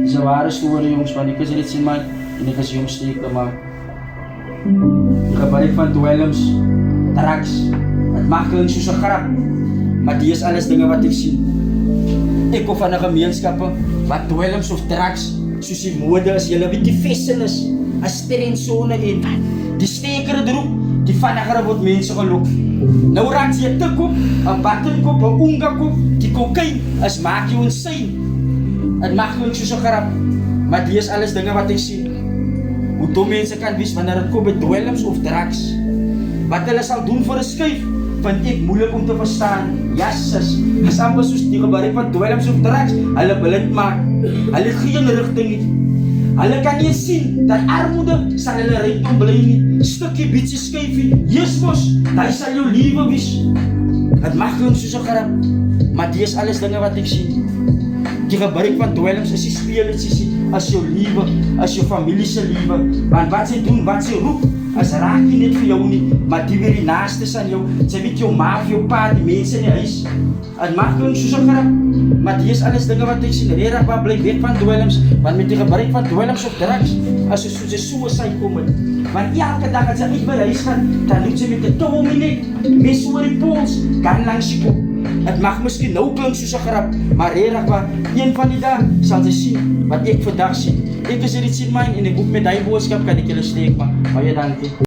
Dis 'n ware storie jongens, want ek is dit sien my en ek is jong steek te maak. Die gebruik van dwelms, drugs, het maak klink soos 'n grap, maar die is alles dinge wat ek sien. Ek kom van 'n gemeenskappe wat dwelms of drugs, soos die mode is, julle weet die fashion is, as trensone en die stekere droep, die vinniger word mense gelok. Nou raak jy te koop, 'n battenkop, 'n ongakop, die kokain, as maak jou insane. Het maak klink soos 'n grap, maar die is alles dinge wat ek sien. Hoe dom mense kan wees wanneer het kom by dwelms of drugs. Wat hulle sal doen vir 'n skuif, vind ek moeilik om te verstaan. Jasses, is amper soos die gebruik van dwelms of drugs, hulle blind maak. Hulle geen rigting nie. Hulle kan nie sien dat armoede sal hulle rykdom bly nie. Stukkie bietjie skuifie, Jesus, hy sal jou liewe wees. Het mag klink soos 'n grap, maar die is alles dinge wat ek sien. Die gebruik van dwelms is die speletjies, as jou liewe, as jou familie se liewe. Want wat sy doen, wat sy roep, as raak nie net vir jou nie, maar die weer die naastes aan jou. Sy weet jou ma of jou pa, die mense in die huis. Het mag klink soos 'n grap, maar die is alles dinge wat ek sien. Regtig wat bly weg van dwelms, want met die gebruik van dwelms of drugs, as jy soos 'n suicide kom het. Want elke dag as jy uit by die huis gaan, dan moet jy met 'n touw om die nek, mes oor die pols, kan langs die kop. Het mag miskien nou klink soos 'n grap, maar regtig wat, een van die dae sal jy sien wat ek vandag sien. Ek is hier sien myn en ek hoop met die boodskap kan ek julle steek, maar baie dankie.